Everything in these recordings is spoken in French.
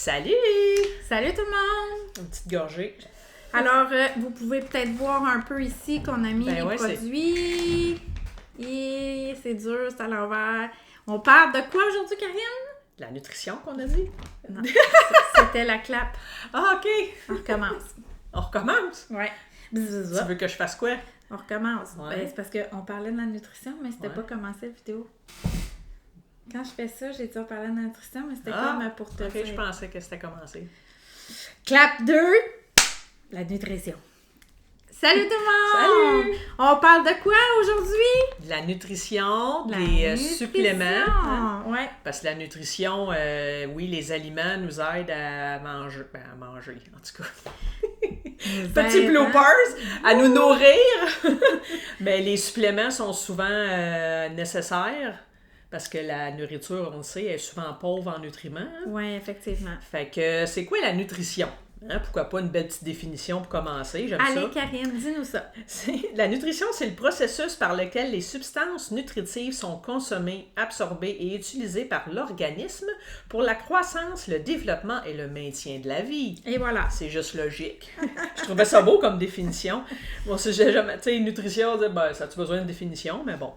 Salut! Salut tout le monde! Une petite gorgée. Alors, vous pouvez peut-être voir un peu ici qu'on a mis les produits. Et c'est dur, c'est à l'envers. On parle de quoi aujourd'hui, Karine? La nutrition qu'on a dit? Non, c'était la clap. Ah, OK! On recommence. On recommence? Ouais. Tu veux que je fasse quoi? On recommence. Ouais. Ben, c'est parce qu'on parlait de la nutrition, mais c'était pas commencé la vidéo. Quand je fais ça, j'ai dit on parlait de la nutrition, mais c'était comme pour te dire. OK, je pensais que c'était commencé. Clap 2, la nutrition. Salut tout le monde! Salut! On parle de quoi aujourd'hui? De la nutrition, des suppléments. Hein? Ouais. Parce que la nutrition, oui, les aliments nous aident à manger. Ben, à manger, en tout cas. Petit bloopers, à nous nourrir. Mais les suppléments sont souvent nécessaires. Parce que la nourriture, on le sait, est souvent pauvre en nutriments. Hein? Oui, effectivement. Fait que c'est quoi la nutrition? Hein? Pourquoi pas une belle petite définition pour commencer? J'aime ça. Allez, Karine, dis-nous ça. La nutrition, c'est le processus par lequel les substances nutritives sont consommées, absorbées et utilisées par l'organisme pour la croissance, le développement et le maintien de la vie. Et voilà. C'est juste logique. Je trouvais ça beau comme définition. Bon, si j'ai jamais... Tu sais, nutrition, ben, ça a-tu besoin de définition? Mais bon...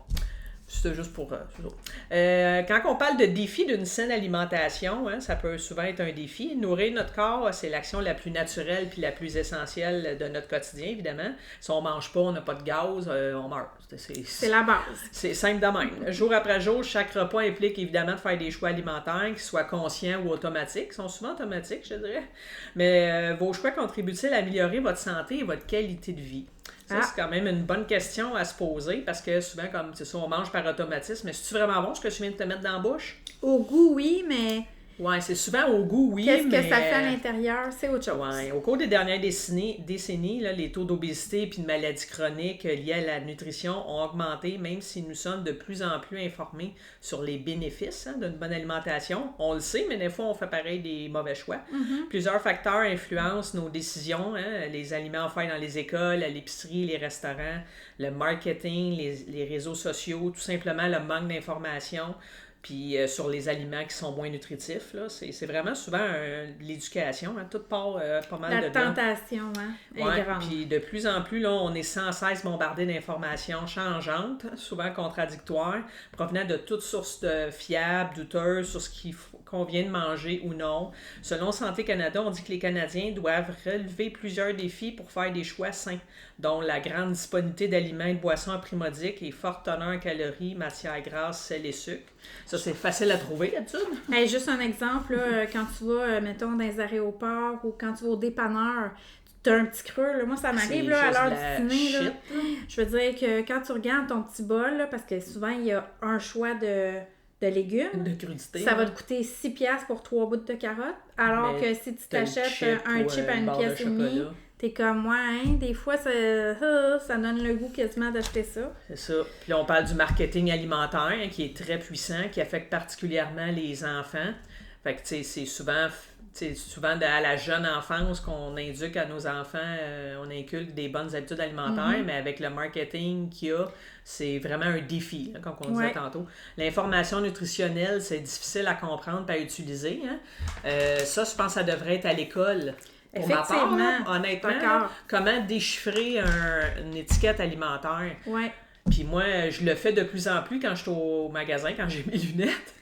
C'était juste pour... quand on parle de défi d'une saine alimentation, hein, ça peut souvent être un défi. Nourrir notre corps, c'est l'action la plus naturelle puis la plus essentielle de notre quotidien, évidemment. Si on mange pas, on n'a pas de gaz, on meurt. C'est la base. C'est simple de même. Jour après jour, chaque repas implique évidemment de faire des choix alimentaires, qu'ils soient conscients ou automatiques. Ils sont souvent automatiques, je dirais. Mais vos choix contribuent-ils à améliorer votre santé et votre qualité de vie? Ça, c'est quand même une bonne question à se poser parce que souvent, comme c'est ça, on mange par automatisme. Mais c'est-tu vraiment bon ce que je viens de te mettre dans la bouche? Au goût, oui, mais... Oui, c'est souvent au goût, oui. Qu'est-ce que ça fait à l'intérieur? C'est autre chose. Ouais. Au cours des dernières décennies là, les taux d'obésité et de maladies chroniques liées à la nutrition ont augmenté, même si nous sommes de plus en plus informés sur les bénéfices d'une bonne alimentation. On le sait, mais des fois, on fait pareil des mauvais choix. Mm-hmm. Plusieurs facteurs influencent nos décisions. Hein, les aliments offerts dans les écoles, à l'épicerie, les restaurants, le marketing, les réseaux sociaux, tout simplement le manque d'informations. Puis sur les aliments qui sont moins nutritifs, là, c'est vraiment souvent l'éducation, hein, tout part pas mal de la tentation, hein, est grande. Puis de plus en plus, là, on est sans cesse bombardé d'informations changeantes, souvent contradictoires, provenant de toutes sources fiables, douteuses sur ce qu'il convient de manger ou non. Selon Santé Canada, on dit que les Canadiens doivent relever plusieurs défis pour faire des choix sains, dont la grande disponibilité d'aliments et de boissons à prix modique et forte teneur en calories, matières grasses, sel et sucre. Ça, c'est facile à trouver, d'habitude. Hey, juste un exemple, là, quand tu vas, mettons, dans les aéroports ou quand tu vas au dépanneur, tu as un petit creux. Là. Moi, ça m'arrive là, à l'heure du dîner. Là. Je veux dire que quand tu regardes ton petit bol, là, parce que souvent, il y a un choix de légumes. De crudité. Ça va te coûter 6$ pour 3 bouts de carottes. Alors que si tu t'achètes un chip à 1,5$, t'es comme moi, hein, des fois, ça donne le goût quasiment d'acheter ça. C'est ça. Puis là, on parle du marketing alimentaire, hein, qui est très puissant, qui affecte particulièrement les enfants. Fait que, tu sais, c'est souvent à la jeune enfance qu'on indique à nos enfants, on inculque des bonnes habitudes alimentaires, mais avec le marketing qu'il y a, c'est vraiment un défi, là, comme on disait tantôt. L'information nutritionnelle, c'est difficile à comprendre et à utiliser. Hein. Ça, je pense que ça devrait être à l'école. Pour ma part, là, honnêtement, là, comment déchiffrer une étiquette alimentaire. Ouais. Puis moi, je le fais de plus en plus quand je suis au magasin, quand j'ai mes lunettes.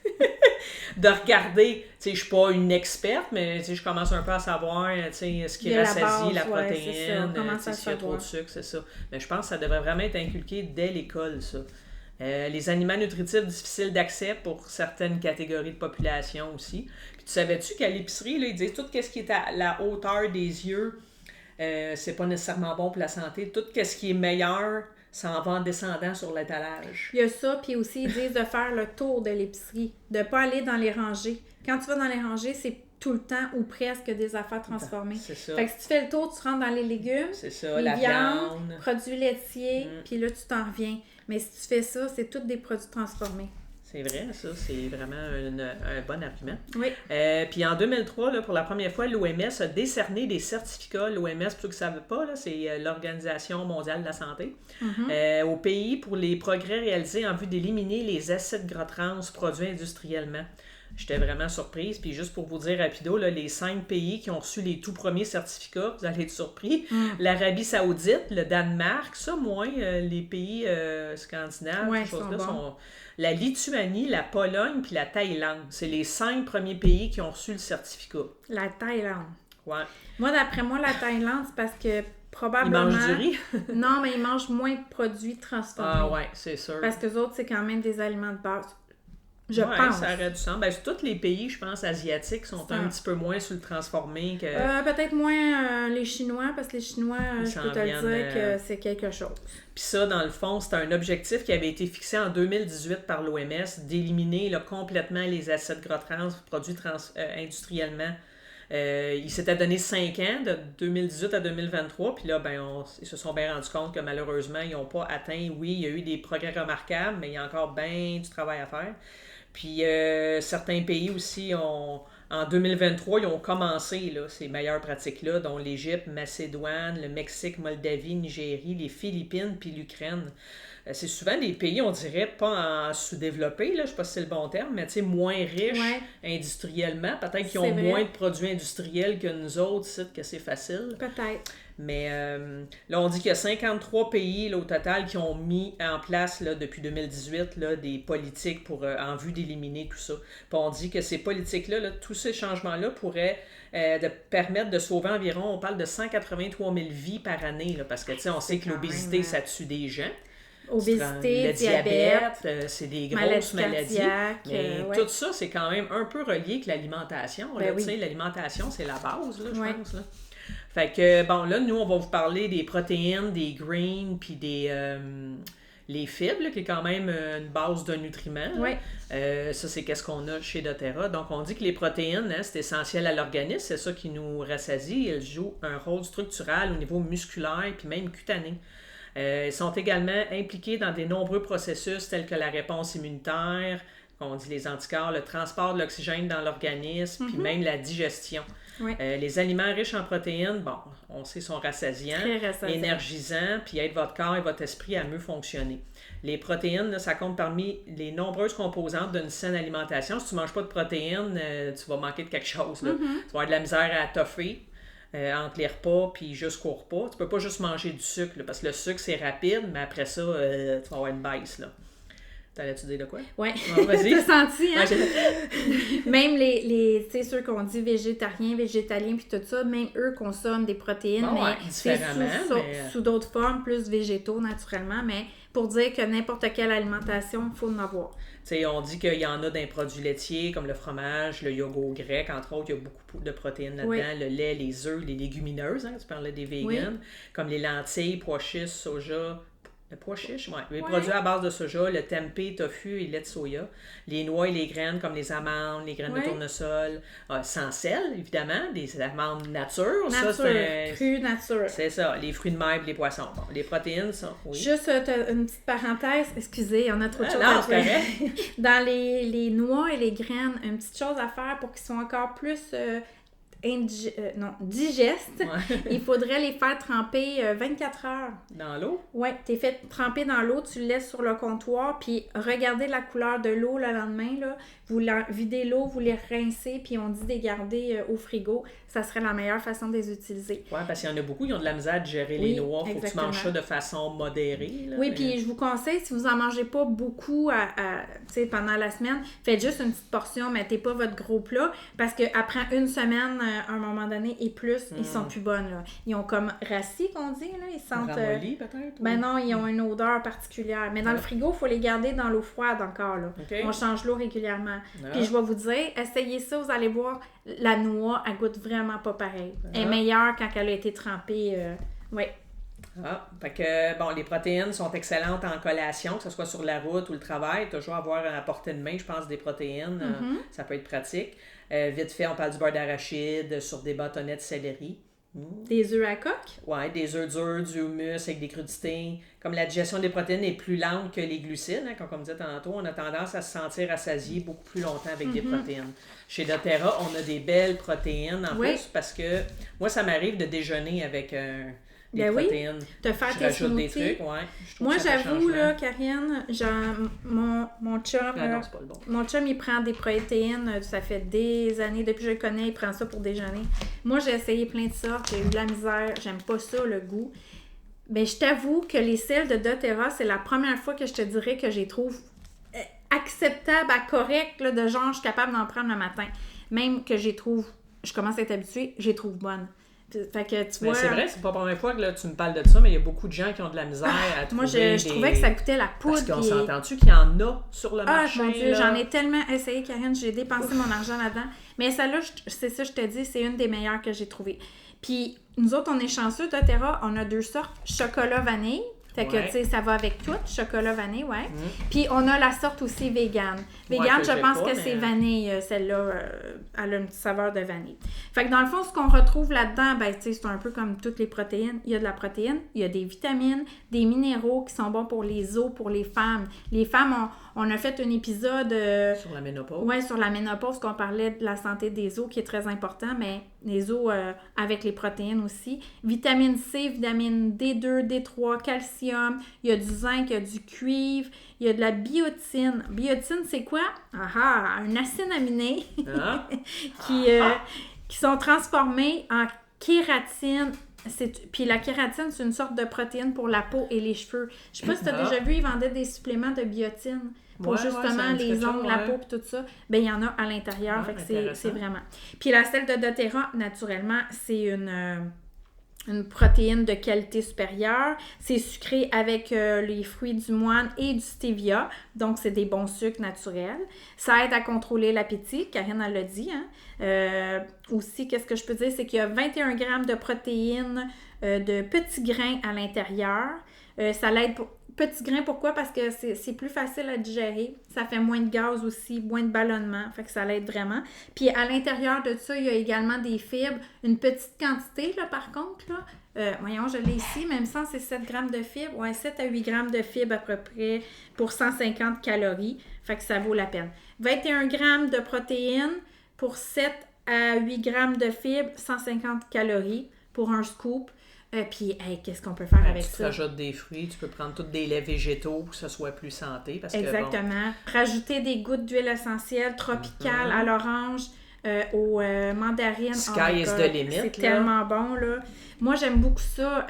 De regarder, tu sais, je suis pas une experte, mais tu sais, je commence un peu à savoir, tu sais, ce qui rassasie, la protéine, s'il y a trop de sucre, c'est ça. Mais je pense que ça devrait vraiment être inculqué dès l'école, ça. Les aliments nutritifs difficiles d'accès pour certaines catégories de population aussi. Puis tu savais-tu qu'à l'épicerie, là, ils disent tout ce qui est à la hauteur des yeux, c'est pas nécessairement bon pour la santé. Tout ce qui est meilleur s'en va en descendant sur l'étalage. Il y a ça, puis aussi ils disent de faire le tour de l'épicerie, de ne pas aller dans les rangées. Quand tu vas dans les rangées, c'est tout le temps ou presque des affaires transformées. C'est ça. Fait que si tu fais le tour, tu rentres dans les légumes, c'est ça, les la viande, produits laitiers, puis là, tu t'en reviens. Mais si tu fais ça, c'est tous des produits transformés. C'est vrai, ça, c'est vraiment un bon argument. Oui. Puis en 2003, là, pour la première fois, l'OMS a décerné des certificats. L'OMS, pour ceux qui ne savent pas, là, c'est l'Organisation mondiale de la santé. Au pays pour les progrès réalisés en vue d'éliminer les acides gras trans produits industriellement. J'étais vraiment surprise. Puis juste pour vous dire rapido, là, les 5 pays qui ont reçu les tout premiers certificats, vous allez être surpris. L'Arabie Saoudite, le Danemark, ça moins, les pays scandinaves, ces choses-là sont... La Lituanie, la Pologne puis la Thaïlande. C'est les 5 premiers pays qui ont reçu le certificat. La Thaïlande. Ouais. Moi, d'après moi, la Thaïlande, c'est parce que probablement... Ils mangent du riz? Non, mais ils mangent moins de produits transformés. Ah ouais, c'est sûr. Parce que les autres, c'est quand même des aliments de base. Je pense. Ça aurait du sens. Ben, tous les pays, je pense, asiatiques sont un petit peu moins sur le transformé que... peut-être moins les Chinois, parce que les Chinois, je peux te le dire que c'est quelque chose. Puis ça, dans le fond, c'est un objectif qui avait été fixé en 2018 par l'OMS, d'éliminer là, complètement les acides gras trans produits industriellement. Ils s'étaient donné 5 ans, de 2018 à 2023, puis là, ils se sont bien rendus compte que malheureusement, ils n'ont pas atteint. Oui, il y a eu des progrès remarquables, mais il y a encore bien du travail à faire. Puis certains pays aussi en 2023, ils ont commencé là, ces meilleures pratiques-là, dont l'Égypte, Macédoine, le Mexique, Moldavie, Nigérie, les Philippines, puis l'Ukraine. C'est souvent des pays, on dirait, pas en sous-développés, là, je sais pas si c'est le bon terme, mais moins riches industriellement. Peut-être qu'ils ont moins de produits industriels que nous autres, que c'est facile. Peut-être. Mais là, on dit qu'il y a 53 pays là, au total qui ont mis en place là, depuis 2018 là, des politiques en vue d'éliminer tout ça. Puis on dit que ces politiques-là, là, tous ces changements-là pourraient permettre de sauver environ, on parle de 183 000 vies par année, là, parce que on sait que l'obésité, ça tue des gens. Obésité, le diabète, c'est des grosses maladies. Mais tout ça, c'est quand même un peu relié avec l'alimentation. L'alimentation, c'est la base, là, je pense. Là. Fait que, là, nous, on va vous parler des protéines, des greens, puis les fibres, là, qui est quand même une base de nutriments. Ça, c'est qu'est-ce qu'on a chez doTERRA. Donc, on dit que les protéines, c'est essentiel à l'organisme. C'est ça qui nous rassasie. Elles jouent un rôle structural au niveau musculaire, puis même cutané. Ils sont également impliqués dans de nombreux processus tels que la réponse immunitaire, on dit les anticorps, le transport de l'oxygène dans l'organisme, puis même la digestion. Les aliments riches en protéines, on sait, sont rassasiants, énergisants, puis aident votre corps et votre esprit à mieux fonctionner. Les protéines, là, ça compte parmi les nombreuses composantes d'une saine alimentation. Si tu ne manges pas de protéines, tu vas manquer de quelque chose. Là. Tu vas avoir de la misère à toffer. Entre les repas puis jusqu'au repas. Tu peux pas juste manger du sucre, là, parce que le sucre, c'est rapide, mais après ça, tu vas avoir une baisse. Là. T'allais-tu dire de quoi? Oui. Vas-y. T'as senti, hein? Même tu sais, ceux qu'on dit végétariens, végétaliens, puis tout ça, même eux consomment des protéines, mais différemment, sous d'autres formes, plus végétaux, naturellement, mais pour dire que n'importe quelle alimentation, il faut en avoir. T'sais, on dit qu'il y en a dans les produits laitiers, comme le fromage, le yogourt grec, entre autres, il y a beaucoup de protéines là-dedans, le lait, les œufs, les légumineuses, tu parlais des vegans, comme les lentilles, pois chiches, soja, le pois chiche, les produits à base de soja, le tempeh, tofu et lait de soya, les noix et les graines comme les amandes, les graines de tournesol, sans sel, évidemment, des amandes nature. Crues nature. C'est ça, les fruits de mer et les poissons. Les protéines sont... Juste une petite parenthèse, excusez, on a trop de choses à faire. Dans les noix et les graines, une petite chose à faire pour qu'ils soient encore plus... digestes, il faudrait les faire tremper 24 heures. Dans l'eau? Oui, t'es fait tremper dans l'eau, tu le laisses sur le comptoir, puis regardez la couleur de l'eau le lendemain, là, vous videz l'eau, vous les rincez, puis on dit de les garder au frigo. Ça serait la meilleure façon de les utiliser. Oui, parce qu'il y en a beaucoup qui ont de la misère à digérer les noix. Il faut que tu manges ça de façon modérée. Là, puis je vous conseille, si vous n'en mangez pas beaucoup pendant la semaine, faites juste une petite portion, mettez pas votre gros plat, parce qu'après une semaine, à un moment donné, et plus, ils sont plus bonnes. Là. Ils ont comme rassis, qu'on dit. Là. Ils sentent... ramollis, peut-être? Ben non, ils ont une odeur particulière. Mais dans le frigo, il faut les garder dans l'eau froide encore. Là. On change l'eau régulièrement. Puis je vais vous dire, essayez ça, vous allez voir, la noix, elle goûte vraiment pas pareil. Elle est meilleure quand elle a été trempée. Fait que, les protéines sont excellentes en collation, que ce soit sur la route ou le travail. Toujours avoir à portée de main, je pense, des protéines. Ça peut être pratique. Vite fait, on parle du beurre d'arachide sur des bâtonnets de céleri. Des œufs à coque? Oui, des œufs durs, du humus avec des crudités. Comme la digestion des protéines est plus lente que les glucides, comme on disait tantôt, on a tendance à se sentir rassasié beaucoup plus longtemps avec des protéines. Chez doTERRA, on a des belles protéines en plus parce que moi, ça m'arrive de déjeuner avec des protéines. Te faire tes smoothies. Des trucs, Moi, j'avoue, là, Karine, mon chum, mon chum, il prend des protéines, ça fait des années, depuis que je le connais, il prend ça pour déjeuner. Moi, j'ai essayé plein de sortes, j'ai eu de la misère, j'aime pas ça, le goût. Mais je t'avoue que les sels de doTERRA, c'est la première fois que je te dirais que je les trouve acceptables, corrects, là, de genre, je suis capable d'en prendre le matin. Même que je commence à être habituée, je les trouve bonnes. Fait que tu vois... c'est vrai, c'est pas la première fois que là, tu me parles de ça, mais il y a beaucoup de gens qui ont de la misère à trouver. Moi, je trouvais que ça coûtait la poudre. Parce qu'on s'entend-tu qu'il y en a sur le marché? Ah, mon Dieu, j'en ai tellement essayé, Karine, j'ai dépensé mon argent là-dedans. Mais celle-là, c'est ça, je te dis, c'est une des meilleures que j'ai trouvées. Puis, nous autres, on est chanceux, doTERRA, on a 2 sortes, chocolat vanille. Fait que, tu sais, ça va avec tout, chocolat vanille, Puis, on a la sorte aussi vegan. Vegan, je pense que c'est vanille, celle-là, elle a une petite saveur de vanille. Fait que, dans le fond, ce qu'on retrouve là-dedans, ben, tu sais, c'est un peu comme toutes les protéines. Il y a de la protéine, il y a des vitamines, des minéraux qui sont bons pour les os, pour les femmes. Les femmes, on a fait un épisode... sur la ménopause. Oui, sur la ménopause, qu'on parlait de la santé des os, qui est très important, mais les os avec les protéines aussi. Vitamine C, vitamine D2, D3, calcium, il y a du zinc, il y a du cuivre, il y a de la biotine. Biotine, c'est quoi? Un acide aminé qui sont transformés en kératine. Puis la kératine, c'est une sorte de protéine pour la peau et les cheveux. Je sais pas si tu as déjà vu, ils vendaient des suppléments de biotine pour justement les ongles, la peau et tout ça. Bien, il y en a à l'intérieur, fait que c'est vraiment... Puis la sel de doTERRA, naturellement, c'est une protéine de qualité supérieure. C'est sucré avec les fruits du moine et du stevia. Donc, c'est des bons sucres naturels. Ça aide à contrôler l'appétit. Karine, elle l'a dit. Aussi, qu'est-ce que je peux dire? C'est qu'il y a 21 grammes de protéines de petits grains à l'intérieur. Ça l'aide pour... Petits grains, pourquoi? Parce que c'est plus facile à digérer. Ça fait moins de gaz aussi, moins de ballonnement. Fait que ça l'aide vraiment. Puis à l'intérieur de ça, il y a également des fibres. Une petite quantité, là, par contre. Là. Voyons, je l'ai ici. Même sans, c'est 7 grammes de fibres. Ouais, 7 à 8 grammes de fibres à peu près pour 150 calories. Fait que ça vaut la peine. 21 grammes de protéines pour 7 à 8 grammes de fibres, 150 calories pour un scoop. Puis, qu'est-ce qu'on peut faire avec ça? Tu rajoutes des fruits, tu peux prendre tous des laits végétaux pour que ça soit plus santé. Exactement. Rajouter des gouttes d'huile essentielle tropicale à l'orange, aux mandarines. Sky is the limit. C'est tellement bon, là. Moi, j'aime beaucoup ça.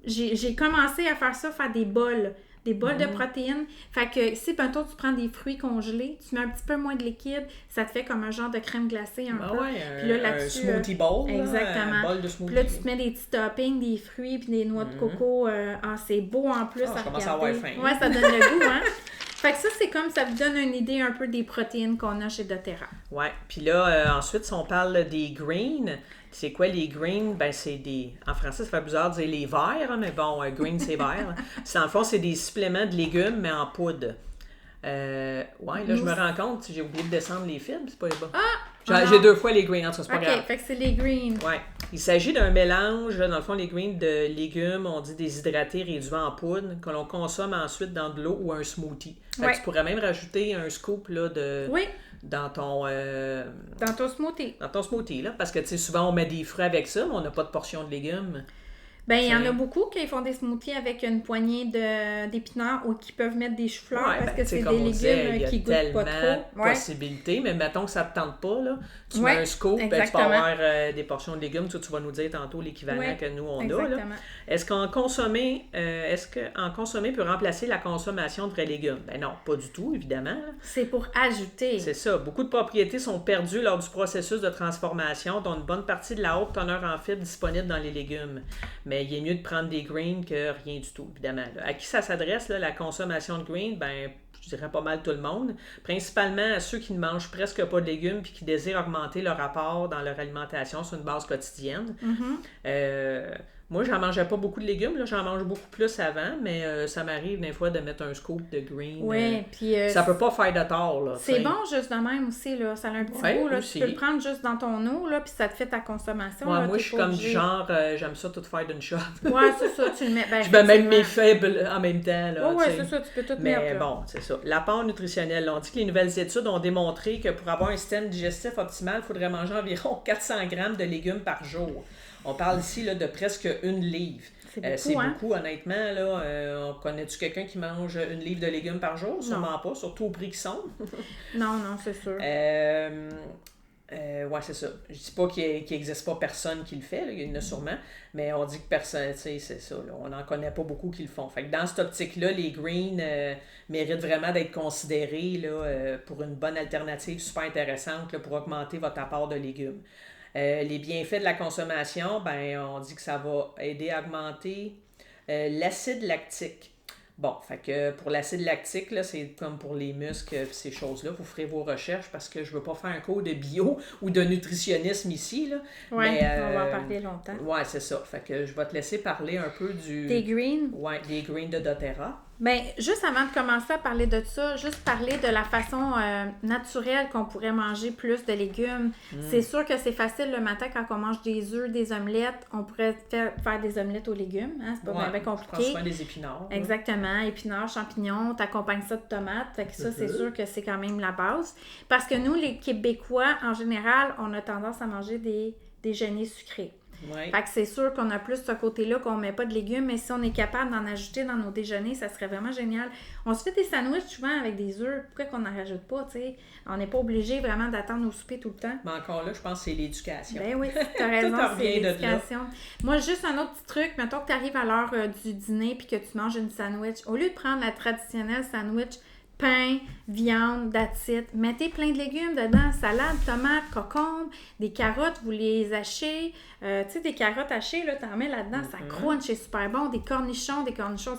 J'ai commencé à faire ça, faire des bols. Des bols de protéines. Fait que si, bientôt, tu prends des fruits congelés, tu mets un petit peu moins de liquide, ça te fait comme un genre de crème glacée un peu. Puis là, là-dessus, un smoothie bowl. Exactement. Un bol de smoothie. Puis là, tu te mets des petits toppings, des fruits puis des noix de coco. C'est beau en plus à regarder. Je commence à avoir faim. Ouais, ça donne le goût, hein? Fait que ça, c'est comme ça vous donne une idée un peu des protéines qu'on a chez doTERRA. Ouais. Puis là, ensuite, si on parle des greens, c'est quoi les greens? Ben, c'est des... En français, ça fait bizarre de dire les verts, mais bon, green, c'est vert. En fond, c'est des suppléments de légumes, mais en poudre. Là, je me rends compte, j'ai oublié de descendre les fibres, c'est pas les bons. J'ai 2 fois les greens, en tout cas, c'est pas grave. OK, fait que c'est les greens. Ouais. Il s'agit d'un mélange, dans le fond, les greens de légumes, on dit déshydratés, réduits en poudre, que l'on consomme ensuite dans de l'eau ou un smoothie. Fait que tu pourrais même rajouter un scoop là, de... Oui. Dans ton smoothie. Dans ton smoothie, là. Parce que, tu sais, souvent, on met des fruits avec ça, mais on n'a pas de portion de légumes. Ben, il y en a beaucoup qui font des smoothies avec une poignée d'épinards ou qui peuvent mettre des choux-fleurs parce que c'est des légumes qui goûtent pas trop. Il y a tellement de possibilités, mais mettons que ça ne te tente pas, là. Tu mets un scoop, ben, tu peux avoir des portions de légumes. Tu vas nous dire tantôt l'équivalent que nous, on a. Là. Est-ce qu'en consommer peut remplacer la consommation de vrais légumes? Ben non, pas du tout, évidemment. C'est pour ajouter. C'est ça. Beaucoup de propriétés sont perdues lors du processus de transformation, dont une bonne partie de la haute teneur en fibres disponible dans les légumes. Mais il est mieux de prendre des greens que rien du tout, évidemment. Là. À qui ça s'adresse, là, la consommation de greens? Ben, je dirais pas mal tout le monde. Principalement à ceux qui ne mangent presque pas de légumes puis qui désirent augmenter leur apport dans leur alimentation sur une base quotidienne. Moi, j'en mangeais pas beaucoup de légumes, là, j'en mange beaucoup plus avant, mais ça m'arrive des fois de mettre un scoop de green. Oui, puis... ça peut pas faire de tort, là. C'est bon juste de même aussi, là. Ça a un petit goût, là. Tu peux le prendre juste dans ton eau, là, puis ça te fait ta consommation. Ouais, là, moi, je suis comme du genre, j'aime ça tout faire d'une shot. Ouais, c'est ça, tu le mets. Ben, je mets même mes faibles en même temps, là. Ouais, c'est ça, tu peux tout mettre. Mais bon, c'est ça. L'apport nutritionnel, là, on dit que les nouvelles études ont démontré que pour avoir un système digestif optimal, il faudrait manger environ 400 grammes de légumes par jour. On parle ici là, de presque 1 livre. C'est beaucoup, honnêtement. Là, on connaît-tu quelqu'un qui mange 1 livre de légumes par jour? Sûrement pas, surtout au prix qu'ils sont. Non, c'est sûr. Ouais, c'est ça. Je dis pas qu'il n'existe pas personne qui le fait, là, il y en a sûrement, mais on dit que personne, tu sais, c'est ça, là, on n'en connaît pas beaucoup qui le font. Fait que dans cette optique-là, les greens méritent vraiment d'être considérés là, pour une bonne alternative super intéressante là, pour augmenter votre apport de légumes. Les bienfaits de la consommation, ben on dit que ça va aider à augmenter l'acide lactique. Bon, fait que pour l'acide lactique, là, c'est comme pour les muscles et ces choses-là. Vous ferez vos recherches parce que je ne veux pas faire un cours de bio ou de nutritionnisme ici. Oui, on va en parler longtemps. Oui, c'est ça. Fait que je vais te laisser parler un peu des greens. Oui, des greens de doTERRA. Bien, juste avant de commencer à parler de ça, juste parler de la façon naturelle qu'on pourrait manger plus de légumes. C'est sûr que c'est facile le matin quand on mange des œufs, des omelettes. On pourrait faire des omelettes aux légumes. Hein? C'est pas bien compliqué. Je pense des épinards. Exactement. Épinards, champignons, t'accompagnes ça de tomates. Fait que ça, c'est sûr que c'est quand même la base. Parce que nous, les Québécois, en général, on a tendance à manger des déjeuners sucrés. Ouais. Fait que c'est sûr qu'on a plus ce côté-là qu'on met pas de légumes, mais si on est capable d'en ajouter dans nos déjeuners, ça serait vraiment génial. On se fait des sandwichs souvent avec des œufs. Pourquoi qu'on n'en rajoute pas, tu sais? On n'est pas obligé vraiment d'attendre au souper tout le temps. Mais encore là, je pense que c'est l'éducation. Ben oui, t'as raison, c'est l'éducation. Moi, juste un autre petit truc, mettons que tu arrives à l'heure du dîner puis que tu manges une sandwich, au lieu de prendre la traditionnelle sandwich pain, viande, that's it. Mettez plein de légumes dedans, salade, tomates, cocombes, des carottes, vous les hachez. Tu sais, des carottes hachées, là, t'en mets là-dedans, ça crunch, c'est super bon. Des cornichons,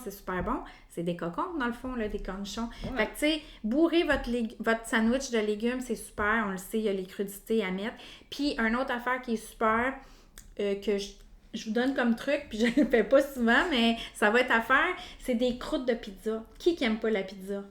c'est super bon. C'est des cocombes, dans le fond, là, des cornichons. Ouais. Fait que, tu sais, bourrez votre sandwich de légumes, c'est super. On le sait, il y a les crudités à mettre. Puis, une autre affaire qui est super, que je vous donne comme truc, puis je ne le fais pas souvent, mais ça va être à faire, c'est des croûtes de pizza. Qui n'aime pas la pizza?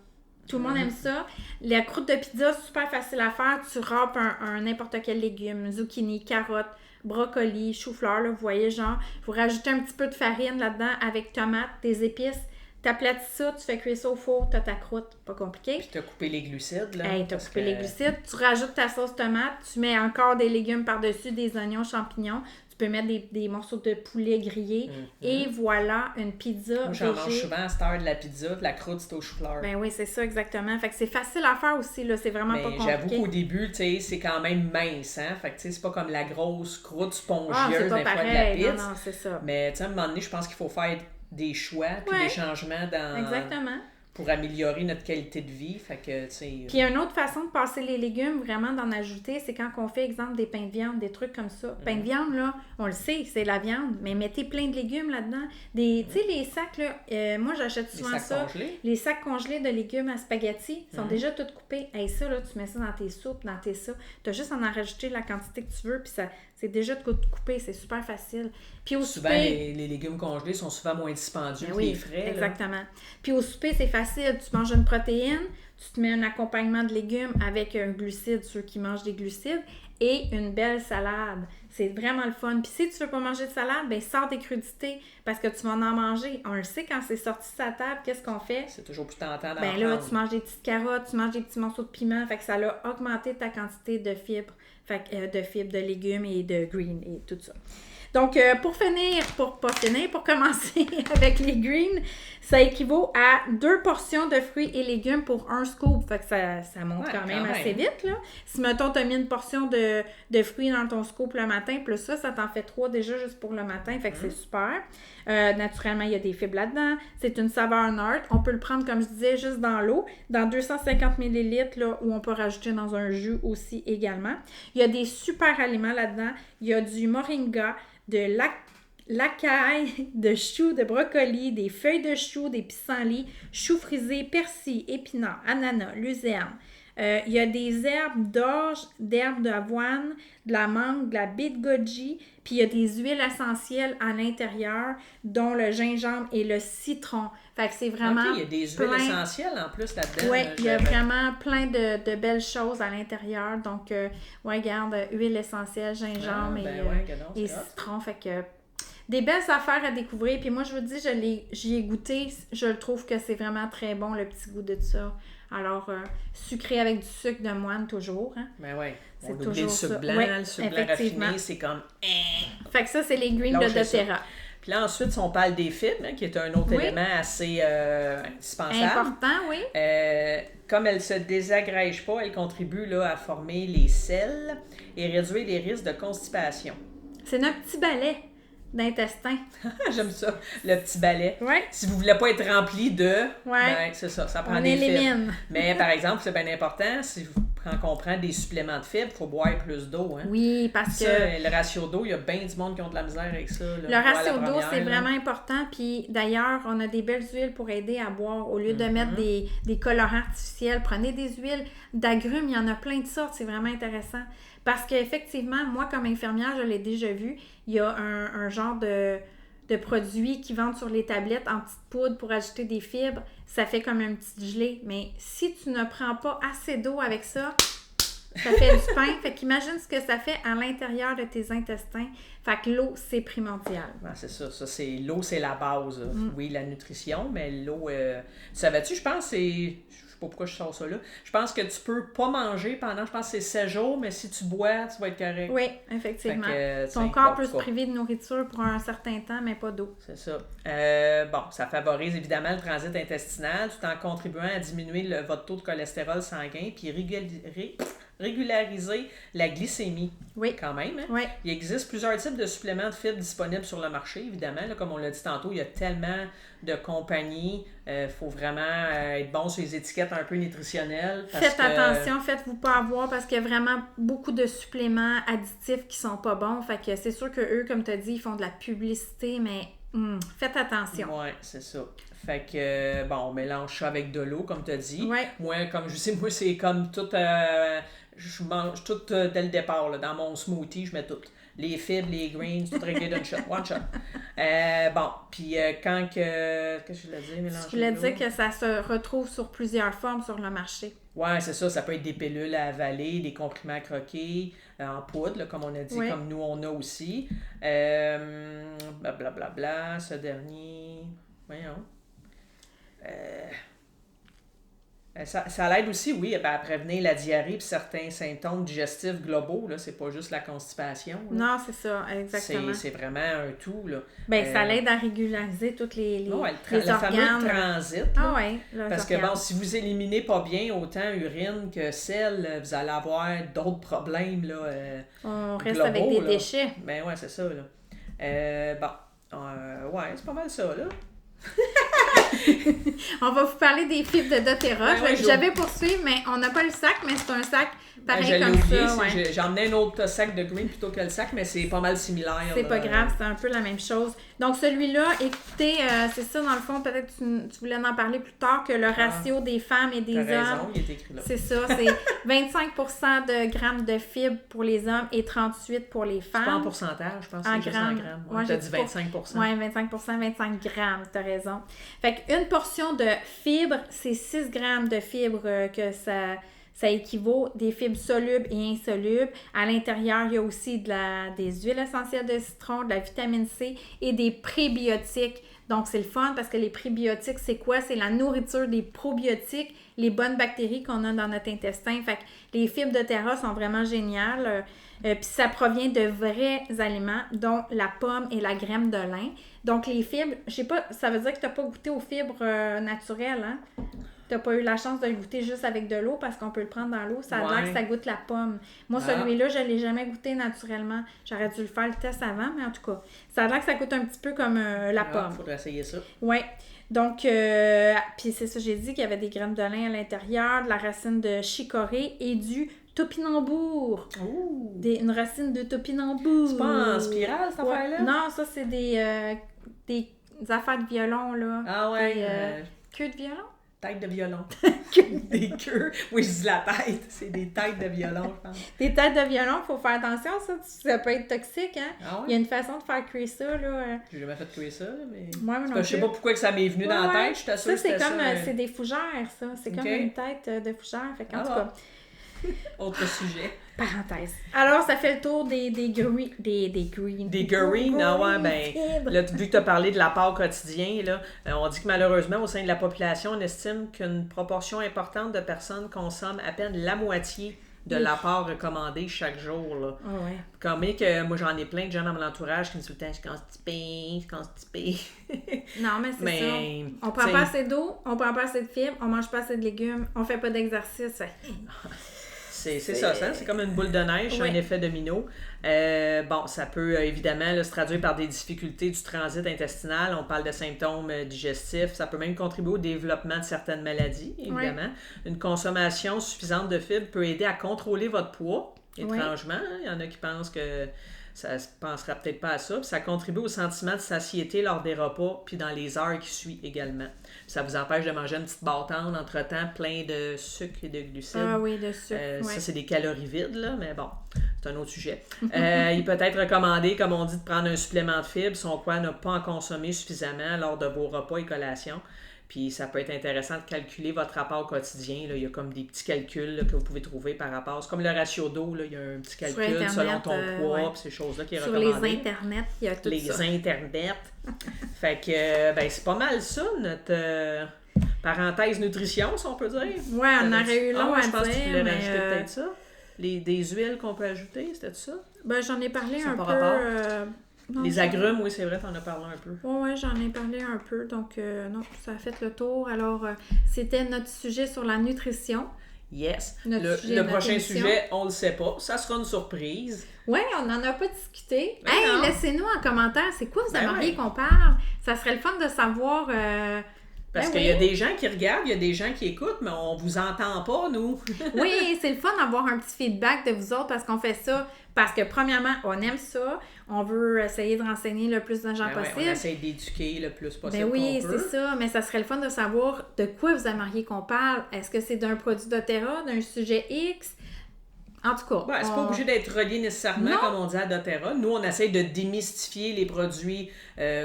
Tout le monde aime ça. La croûte de pizza, super facile à faire. Tu râpes un n'importe quel légume, zucchini, carottes, brocoli, chou-fleur, là, vous voyez, genre. Vous rajoutez un petit peu de farine là-dedans avec tomates, des épices. T'aplatis ça, tu fais cuire ça au four, t'as ta croûte, pas compliqué. Puis t'as coupé les glucides, là. T'as coupé les glucides. Tu rajoutes ta sauce tomate, tu mets encore des légumes par-dessus, des oignons, champignons. Tu peux mettre des morceaux de poulet grillés. Et voilà, une pizza. Moi, j'en mange souvent à cette heure de la pizza, de la croûte, c'est au chou-fleur. Ben oui, c'est ça, exactement. Fait que c'est facile à faire aussi, là. C'est vraiment pas compliqué. J'avoue qu'au début, tu sais, c'est quand même mince, hein. Fait que, tu sais, c'est pas comme la grosse croûte spongieuse des fois de la pizza. Non, c'est ça. Mais, tu sais, à un moment donné, je pense qu'il faut faire des choix puis des changements dans... Exactement. Pour améliorer notre qualité de vie, fait que, tu sais... Puis une autre façon de passer les légumes, vraiment d'en ajouter, c'est quand on fait, exemple, des pains de viande, des trucs comme ça. Pain de viande, là, on le sait, c'est la viande, mais mettez plein de légumes là-dedans. Tu sais, les sacs, là, moi, j'achète souvent ça. Les sacs congelés de légumes à spaghetti sont déjà tous coupés. Hey, ça, là, tu mets ça dans tes soupes, dans tes ça. Tu as juste à en rajouter la quantité que tu veux, puis ça... C'est déjà de coupé, c'est super facile. Puis au souvent, souper, les légumes congelés sont souvent moins dispendieux que oui, les frais. Exactement. Là. Puis au souper, c'est facile. Tu manges une protéine, tu te mets un accompagnement de légumes avec un glucide, ceux qui mangent des glucides, et une belle salade. C'est vraiment le fun. Puis si tu veux pas manger de salade, ben sors des crudités parce que tu vas en manger. On le sait, quand c'est sorti de sa table, qu'est-ce qu'on fait? C'est toujours plus tentant d'en Ben là, tu manges des petites carottes, tu manges des petits morceaux de piment. Fait que ça a augmenté ta quantité de fibres. Fait que, de fibres, de légumes et de green et tout ça. Donc, pour commencer avec les greens, ça équivaut à 2 portions de fruits et légumes pour 1 scoop. Fait que ça monte quand même assez vite, là. Si, mettons, tu as mis une portion de fruits dans ton scoop le matin, plus ça t'en fait 3 déjà juste pour le matin. Fait que c'est super. Naturellement, il y a des fibres là-dedans. C'est une saveur neutre. On peut le prendre, comme je disais, juste dans l'eau, dans 250 ml, là, où on peut rajouter dans un jus aussi également. Il y a des super aliments là-dedans. Il y a du moringa, de l'acaille, de choux, de brocoli, des feuilles de choux, des pissenlits, choux frisés, persil, épinards, ananas, luzerne. Il y a des herbes d'orge, d'herbes d'avoine, de la mangue, de la baie de goji, puis il y a des huiles essentielles à l'intérieur, dont le gingembre et le citron. Fait que c'est vraiment il y a des huiles essentielles en plus là-dedans. Oui, il y a vraiment plein de belles choses à l'intérieur. Donc, regarde, huile essentielle, gingembre et citron. Fait que des belles affaires à découvrir. Puis moi, je vous dis, j'y ai goûté. Je le trouve que c'est vraiment très bon, le petit goût de ça. Alors, sucré avec du sucre de moine, toujours. Hein? Ben oui. C'est on oublie le sucre blanc. Ouais, le sucre blanc raffiné, c'est comme... Fait que ça, c'est les greens de doTERRA. Puis là, ensuite, si on parle des fibres, hein, qui est un autre élément assez indispensable. Important, oui. Comme elles ne se désagrègent pas, elles contribuent là, à former les selles et réduire les risques de constipation. C'est notre petit balai d'intestin. J'aime ça, le petit balai. Ouais. Si vous ne voulez pas être rempli de... Ouais. Ben, c'est ça prend on des élimine. fibres. Mais par exemple, c'est bien important, quand on prend des suppléments de fibres, il faut boire plus d'eau. Hein? Oui, parce que... le ratio d'eau, il y a bien du monde qui ont de la misère avec ça. Là, le ratio d'eau, c'est vraiment important. Puis d'ailleurs, on a des belles huiles pour aider à boire. Au lieu de mettre des colorants artificiels, prenez des huiles d'agrumes. Il y en a plein de sortes. C'est vraiment intéressant. Parce qu'effectivement, moi, comme infirmière, je l'ai déjà vu, il y a un genre de produits qui vendent sur les tablettes en petite poudre pour ajouter des fibres. Ça fait comme un petit gelé. Mais si tu ne prends pas assez d'eau avec ça, ça fait du pain. Fait qu'imagine ce que ça fait à l'intérieur de tes intestins. Fait que l'eau, c'est primordial. Ah, c'est ça. L'eau, c'est la base. Oui, la nutrition, mais l'eau... savais-tu, je pense, c'est... Je sais pas pourquoi je sors ça là. Je pense que tu peux pas manger pendant, je pense que c'est 7 jours, mais si tu bois, tu vas être correct. Oui, effectivement. Ton corps peut se priver de nourriture pour un certain temps, mais pas d'eau. C'est ça. Ça favorise évidemment le transit intestinal tout en contribuant à diminuer votre taux de cholestérol sanguin puis régulariser la glycémie. Oui. Quand même. Hein? Oui. Il existe plusieurs types de suppléments de fibres disponibles sur le marché, évidemment. Là, comme on l'a dit tantôt, il y a tellement de compagnies. Faut vraiment être bon sur les étiquettes un peu nutritionnelles. Faites attention, faites-vous pas avoir parce qu'il y a vraiment beaucoup de suppléments additifs qui sont pas bons. Fait que c'est sûr que eux, comme tu as dit, ils font de la publicité, mais faites attention. Oui, c'est ça. Fait que, on mélange ça avec de l'eau, comme tu as dit. Ouais. Moi, comme je sais, c'est comme tout... je mange tout dès le départ. Là, dans mon smoothie, je mets tout. Les fibres, les greens, tout réglé d'une shot. One shot. Puis quand que... Qu'est-ce que je voulais dire? Mélanger je voulais dire que ça se retrouve sur plusieurs formes sur le marché. Ouais, c'est ça. Ça peut être des pilules à avaler, des comprimés à croquer, en poudre, là, comme on a dit, comme nous, on a aussi. Blablabla. Ce dernier... Voyons. Ça l'aide aussi, oui, à prévenir la diarrhée et certains symptômes digestifs globaux. Là, c'est pas juste la constipation. Là. Non, c'est ça, exactement. C'est vraiment un tout. Là. Ça l'aide à régulariser toutes les le organes. fameux transit. Ah ouais, parce que si vous éliminez pas bien autant urine que sel, vous allez avoir d'autres problèmes. Là, on reste globaux, avec des là. déchets. Ben ouais, c'est ça. Là. C'est pas mal ça. Là. On va vous parler des fibres de doTERRA. J'avais poursuivre, mais on n'a pas le sac, mais c'est un sac pareil comme oublié, ça. Ouais. J'en ai un autre sac de green plutôt que le sac, mais c'est pas mal similaire. C'est pas grave, c'est un peu la même chose. Donc celui-là, écoutez, c'est ça dans le fond, peut-être que tu voulais en parler plus tard, que le ratio des femmes et des hommes... Raison, il est écrit là. C'est ça, c'est 25% de grammes de fibres pour les hommes et 38% pour les femmes. C'est pas en pourcentage, je pense que c'est juste en grammes. Ouais, tu as dit 25%. Oui, 25%, 25 grammes, tu as raison. Fait qu'une portion de fibres, c'est 6 grammes de fibres que ça équivaut, des fibres solubles et insolubles. À l'intérieur, il y a aussi des huiles essentielles de citron, de la vitamine C et des prébiotiques. Donc, c'est le fun parce que les prébiotiques, c'est quoi? C'est la nourriture des probiotiques, les bonnes bactéries qu'on a dans notre intestin. Fait que les fibres doTERRA sont vraiment géniales. Puis ça provient de vrais aliments, dont la pomme et la graine de lin. Donc, les fibres, je sais pas, ça veut dire que tu n'as pas goûté aux fibres naturelles, hein? Tu n'as pas eu la chance de le goûter juste avec de l'eau parce qu'on peut le prendre dans l'eau. Ça a l'air que ça goûte la pomme. Moi, celui-là, je ne l'ai jamais goûté naturellement. J'aurais dû le faire le test avant, mais en tout cas, ça a l'air que ça goûte un petit peu comme la pomme. Il faudrait essayer ça. Oui. Donc, puis c'est ça, j'ai dit qu'il y avait des graines de lin à l'intérieur, de la racine de chicorée et du topinambour. Une racine de topinambour. C'est pas en spirale, cette affaire-là? Non, ça, c'est des affaires de violon, là. Ah ouais? Queue de violon? Tête de violon. Des queues. Oui, je dis la tête. C'est des têtes de violon, je pense. Des têtes de violon, il faut faire attention, ça peut être toxique, hein? Ah ouais? Il y a une façon de faire cuire ça, là. J'ai jamais fait cuire ça, mais... Moi non je sais pas pourquoi que ça m'est venu dans la tête, je t'assure ça, c'est comme, c'est des fougères, ça. C'est comme une tête de fougère, fait qu'en tout cas... Autre sujet. Parenthèse. Alors, ça fait le tour des green. Des green, là, vu que tu as parlé de l'apport quotidien, là, on dit que malheureusement, au sein de la population, on estime qu'une proportion importante de personnes consomment à peine la moitié de l'apport recommandé chaque jour. Là. Oh ouais. Comme que moi, j'en ai plein de gens dans mon entourage qui me disent tout le temps, je suis constipée. Non, mais c'est ça. On prend pas assez d'eau, on prend pas assez de fibres, on mange pas assez de légumes, on fait pas d'exercice. C'est ça, c'est comme une boule de neige, un effet domino. Ça peut évidemment se traduire par des difficultés du transit intestinal. On parle de symptômes digestifs. Ça peut même contribuer au développement de certaines maladies, évidemment. Une consommation suffisante de fibres peut aider à contrôler votre poids. Étrangement, il y en a qui pensent que ça ne pensera peut-être pas à ça. Puis ça contribue au sentiment de satiété lors des repas, puis dans les heures qui suivent également. Puis ça vous empêche de manger une petite bâtonne entre-temps, plein de sucre et de glucides. Ah oui, de sucre. Ça, c'est des calories vides, là, mais bon, c'est un autre sujet. Il peut être recommandé, comme on dit, de prendre un supplément de fibres, sans quoi ne pas en consommer suffisamment lors de vos repas et collations. Puis ça peut être intéressant de calculer votre rapport quotidien. Là. Il y a comme des petits calculs là, que vous pouvez trouver par rapport. C'est comme le ratio d'eau. Là. Il y a un petit calcul Internet, selon ton poids, puis ces choses-là qui est recommandé. Sur les internets, il y a tout ça. Les internets. Fait que, c'est pas mal ça, notre parenthèse nutrition, si on peut dire. Ouais, on aurait eu long à dire. Je pense que tu voulais rajouter peut-être ça. Des huiles qu'on peut ajouter, c'était ça? J'en ai parlé un peu. Non, les agrumes, oui, c'est vrai, t'en as parlé un peu. Oui, j'en ai parlé un peu. Donc, non, ça a fait le tour. Alors, c'était notre sujet sur la nutrition. Yes. Le prochain sujet, on le sait pas. Ça sera une surprise. Oui, on n'en a pas discuté. Laissez-nous en commentaire, c'est quoi vous aimeriez qu'on parle? Ça serait le fun de savoir... Parce qu'il y a des gens qui regardent, il y a des gens qui écoutent, mais on vous entend pas, nous. Oui, c'est le fun d'avoir un petit feedback de vous autres parce qu'on fait ça. Parce que, premièrement, on aime ça. On veut essayer de renseigner le plus de gens possible. On essaie d'éduquer le plus possible oui, qu'on peut. c'est ça. Mais ça serait le fun de savoir de quoi vous aimeriez qu'on parle. Est-ce que c'est d'un produit doTERRA, d'un sujet X? En tout cas. C'est pas obligé d'être relié nécessairement, comme on dit, à doTERRA. Nous, on essaie de démystifier les produits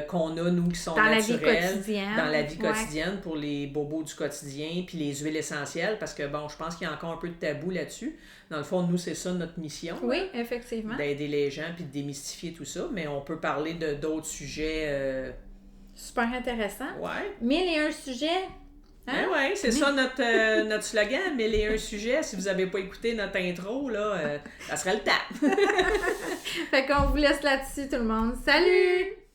qu'on a, nous, qui sont naturels dans la vie quotidienne pour les bobos du quotidien, puis les huiles essentielles, parce que, je pense qu'il y a encore un peu de tabou là-dessus. Dans le fond, nous, c'est ça notre mission. Oui, effectivement. D'aider les gens, puis de démystifier tout ça. Mais on peut parler d'autres sujets. Super intéressant. Ouais. 1001 sujets. Hein? Oui, c'est ça notre slogan, 1001 sujets. Si vous n'avez pas écouté notre intro, là, ça serait le temps. Fait qu'on vous laisse là-dessus, tout le monde. Salut!